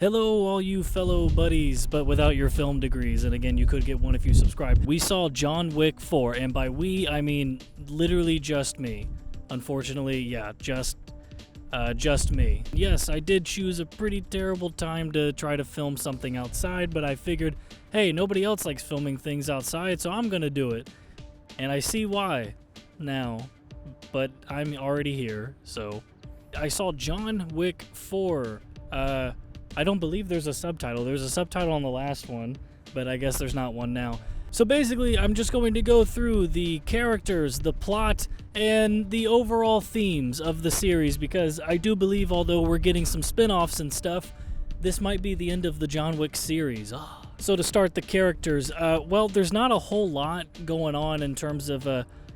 Hello, all you fellow buddies, but without your film degrees. And again, you could get one if you subscribed. We saw John Wick 4, and by we, I mean literally just me. Unfortunately, yeah, just me. Yes, I did choose a pretty terrible time to try to film something outside, but I figured, hey, nobody else likes filming things outside, so I'm gonna do it. And I see why now, but I'm already here, so. I saw John Wick 4. I don't believe there's a subtitle. There's a subtitle on the last one, but I guess there's not one now. So basically, I'm just going to go through the characters, the plot, and the overall themes of the series, because I do believe, although we're getting some spin-offs and stuff, this might be the end of the John Wick series. So to start the characters, well, there's not a whole lot going on in terms of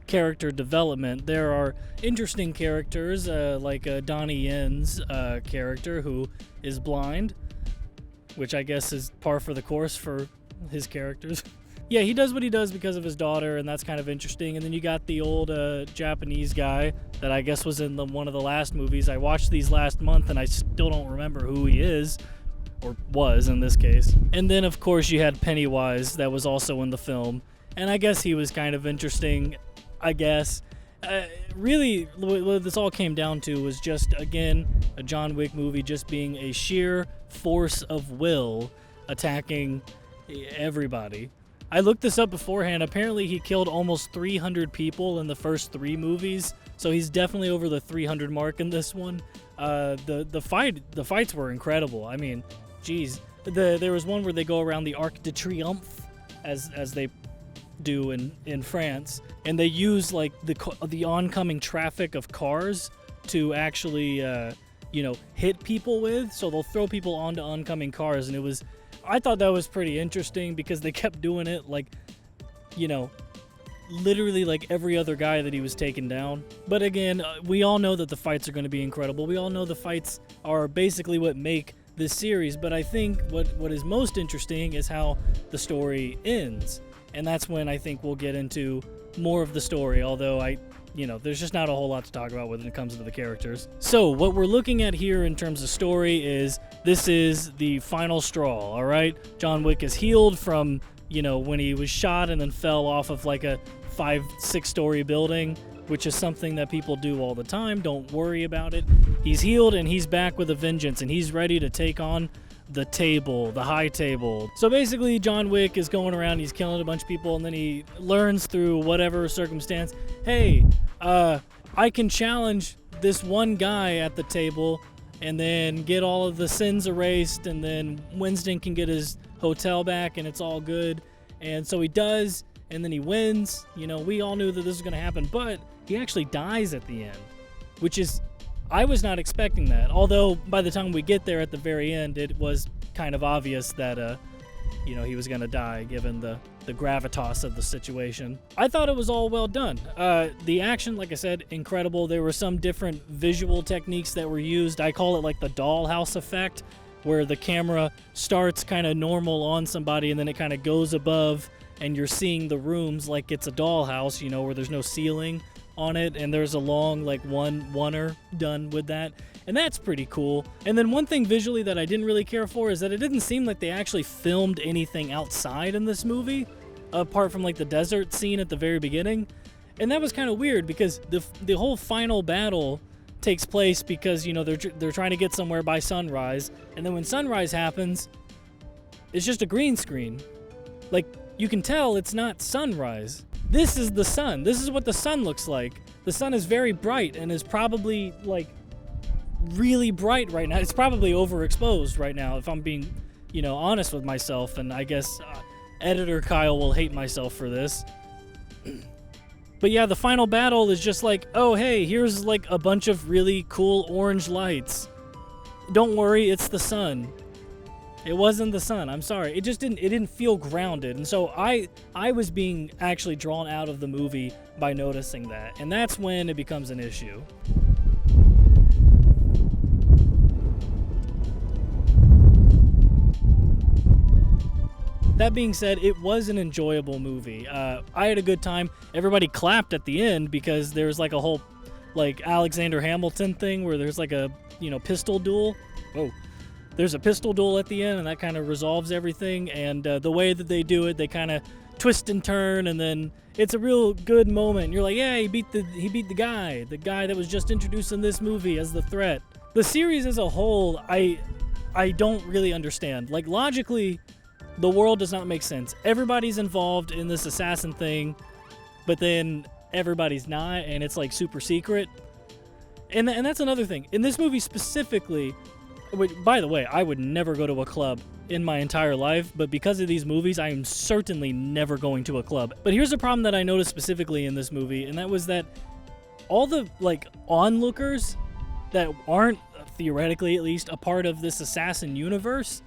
character development. There are interesting characters, like Donnie Yen's character, who is blind, which I guess is par for the course for his characters. Yeah, he does what he does because of his daughter, and that's kind of interesting. And then you got the old Japanese guy that I guess was in one of the last movies. I watched these last month, and I still don't remember who he is, or was in this case. And then, of course, you had Pennywise that was also in the film, and I guess he was kind of interesting, I guess. Really, what this all came down to was just, again, a John Wick movie just being a sheer force of will attacking everybody. I looked this up beforehand. Apparently, he killed almost 300 people in the first 3 movies, so he's definitely over the 300 mark in this one. The fights were incredible. I mean, geez, there was one where they go around the Arc de Triomphe, as they do in France, and they use like the oncoming traffic of cars to actually hit people with. So they'll throw people onto oncoming cars, and I thought that was pretty interesting because they kept doing it like, literally like every other guy that he was taking down. But again, we all know that the fights are going to be incredible. We all know the fights are basically what make this series, but I think what is most interesting is how the story ends. And that's when I think we'll get into more of the story, although there's just not a whole lot to talk about when it comes to the characters. So what we're looking at here in terms of story is this is the final straw, all right? John Wick is healed from, when he was shot and then fell off of like a 5-6 story building, which is something that people do all the time. Don't worry about it. He's healed and he's back with a vengeance, and he's ready to take on the high table. So basically, John Wick is going around, he's killing a bunch of people, and then he learns through whatever circumstance, hey, I can challenge this one guy at the table and then get all of the sins erased, and then Winston can get his hotel back, and it's all good. And so he does, and then he wins. We all knew that this was going to happen, but he actually dies at the end, which is, I was not expecting that. Although by the time we get there at the very end, it was kind of obvious that, he was going to die given the gravitas of the situation. I thought it was all well done. The action, like I said, incredible. There were some different visual techniques that were used. I call it like the dollhouse effect, where the camera starts kind of normal on somebody and then it kind of goes above and you're seeing the rooms like it's a dollhouse, where there's no ceiling on it, and there's a long like oneer done with that, and that's pretty cool. And then one thing visually that I didn't really care for is that it didn't seem like they actually filmed anything outside in this movie apart from like the desert scene at the very beginning, and that was kind of weird because the whole final battle takes place because they're trying to get somewhere by sunrise, and then when sunrise happens, it's just a green screen. Like, you can tell it's not sunrise. This is the sun. This is what the sun looks like. The sun is very bright and is probably like really bright right now. It's probably overexposed right now, if I'm being, honest with myself. And I guess editor Kyle will hate myself for this. But yeah, the final battle is just like, oh hey, here's like a bunch of really cool orange lights. Don't worry, it's the sun. It wasn't the sun. I'm sorry. It didn't feel grounded. And so I was being actually drawn out of the movie by noticing that. And that's when it becomes an issue. That being said, it was an enjoyable movie. I had a good time. Everybody clapped at the end because there was like a whole like Alexander Hamilton thing where there's like a, pistol duel. Oh. there's a pistol duel at the end, and that kind of resolves everything. And the way that they do it, they kind of twist and turn, and then it's a real good moment. You're like, yeah, he beat the guy that was just introduced in this movie as the threat. The series as a whole, I don't really understand. Like, logically, the world does not make sense. Everybody's involved in this assassin thing, but then everybody's not, and it's like super secret. And that's another thing. In this movie specifically, which, by the way, I would never go to a club in my entire life, but because of these movies, I am certainly never going to a club. But here's a problem that I noticed specifically in this movie, and that was that all the, like, onlookers that aren't, theoretically at least, a part of this assassin universe,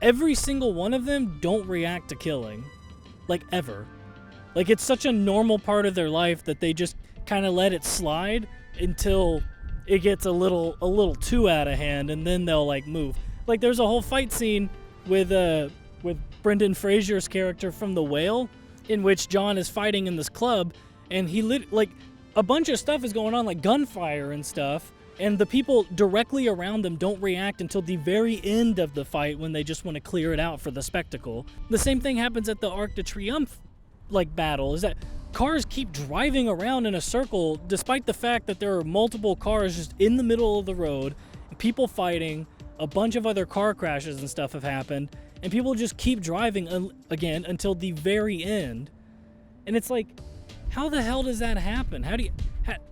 every single one of them don't react to killing. Like, ever. Like, it's such a normal part of their life that they just kind of let it slide until it gets a little too out of hand, and then they'll, like, move. Like, there's a whole fight scene with Brendan Fraser's character from The Whale, in which John is fighting in this club, and like, a bunch of stuff is going on, like gunfire and stuff, and the people directly around them don't react until the very end of the fight, when they just want to clear it out for the spectacle. The same thing happens at the Arc de Triomphe, like, battle, is that cars keep driving around in a circle despite the fact that there are multiple cars just in the middle of the road, people fighting, a bunch of other car crashes and stuff have happened, and people just keep driving again until the very end. And it's like, how the hell does that happen? How do you,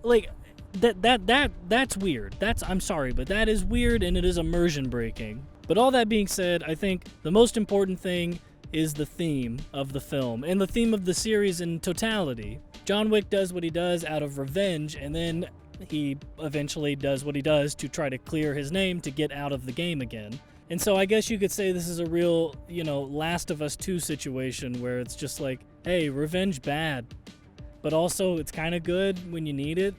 like, that's weird. I'm sorry, but that is weird, and it is immersion breaking. But all that being said, I think the most important thing is the theme of the film and the theme of the series in totality. John Wick does what he does out of revenge, and then he eventually does what he does to try to clear his name to get out of the game again. And so I guess you could say this is a real, Last of Us 2 situation where it's just like, hey, revenge bad, but also it's kind of good when you need it.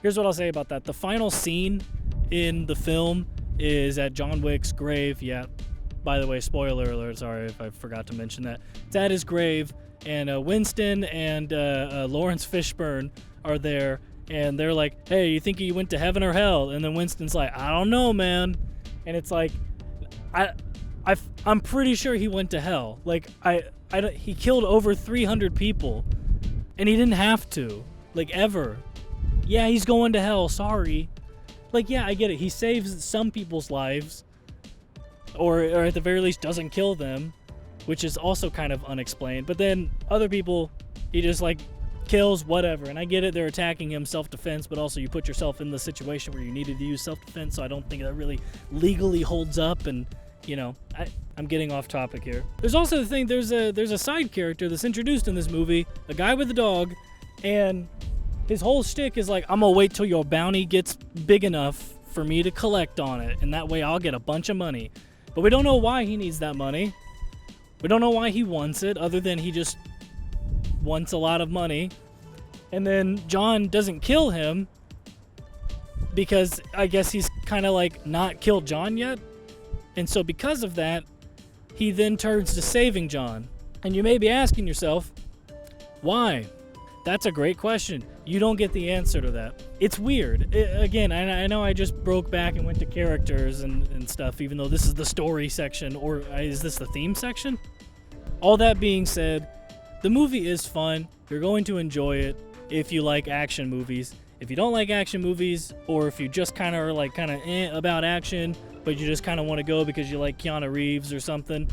Here's what I'll say about that. The final scene in the film is at John Wick's grave. Yeah, by the way, spoiler alert, sorry if I forgot to mention that. It's at his grave, and Winston and Lawrence Fishburne are there, and they're like, hey, you think he went to heaven or hell? And then Winston's like, I don't know, man. And it's like, I'm pretty sure he went to hell. Like, he killed over 300 people, and he didn't have to, like, ever. Yeah, he's going to hell, sorry. Like, yeah, I get it. He saves some people's lives, or at the very least doesn't kill them, which is also kind of unexplained. But then other people, he just, like, kills, whatever. And I get it, they're attacking him, self-defense, but also you put yourself in the situation where you needed to use self-defense, so I don't think that really legally holds up. And, I'm getting off topic here. There's also the thing, there's a side character that's introduced in this movie, a guy with a dog, and his whole shtick is like, I'm gonna wait till your bounty gets big enough for me to collect on it, and that way I'll get a bunch of money. But we don't know why he needs that money. We don't know why he wants it, other than he just wants a lot of money. And then John doesn't kill him because I guess he's kind of like not killed John yet. And so because of that, he then turns to saving John. And you may be asking yourself, why? That's a great question. You don't get the answer to that. It's weird. Again, I know I just broke back and went to characters and stuff, even though this is the story section, or is this the theme section? All that being said, the movie is fun. You're going to enjoy it if you like action movies. If you don't like action movies, or if you just kind of are like about action, but you just kind of want to go because you like Keanu Reeves or something,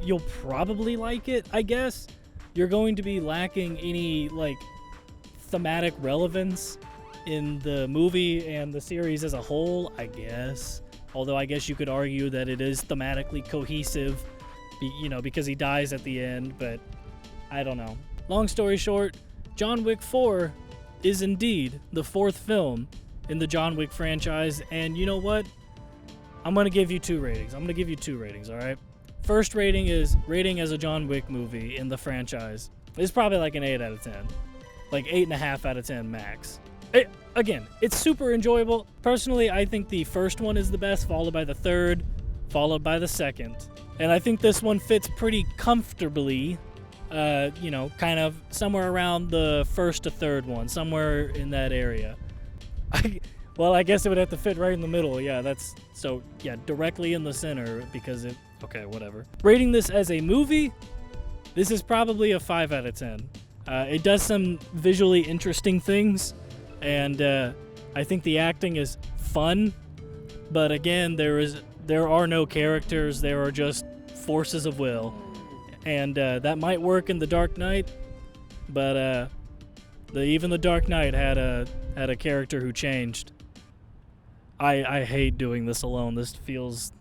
you'll probably like it, I guess. You're going to be lacking any, like, thematic relevance in the movie and the series as a whole, I guess. Although I guess you could argue that it is thematically cohesive, because he dies at the end, but I don't know. Long story short, John Wick 4 is indeed the fourth film in the John Wick franchise, and you know what? I'm going to give you two ratings. All right? First rating is rating as a John Wick movie in the franchise. It's probably like an 8 out of 10. Like 8.5 out of 10 max. Again, it's super enjoyable. Personally, I think the first one is the best, followed by the third, followed by the second. And I think this one fits pretty comfortably, kind of somewhere around the first to third one, somewhere in that area. Well, I guess it would have to fit right in the middle. Yeah, directly in the center because it. Okay, whatever. Rating this as a movie, this is probably a 5 out of 10. It does some visually interesting things, and I think the acting is fun. But again, there are no characters. There are just forces of will, and that might work in The Dark Knight, but even The Dark Knight had a character who changed. I hate doing this alone. This feels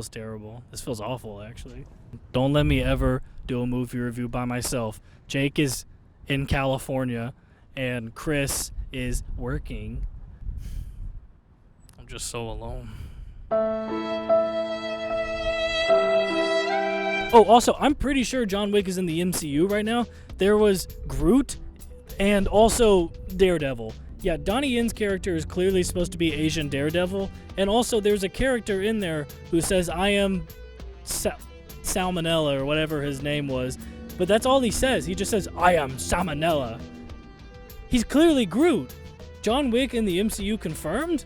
terrible. This feels awful, actually. Don't let me ever do a movie review by myself. Jake is in California, and Chris is working. I'm just so alone. Oh, also, I'm pretty sure John Wick is in the MCU right now. There was Groot and also Daredevil. Yeah, Donnie Yen's character is clearly supposed to be Asian Daredevil, and also there's a character in there who says, I am Salmonella, or whatever his name was, but that's all he says. He just says, I am Salmonella. He's clearly Groot. John Wick in the MCU confirmed?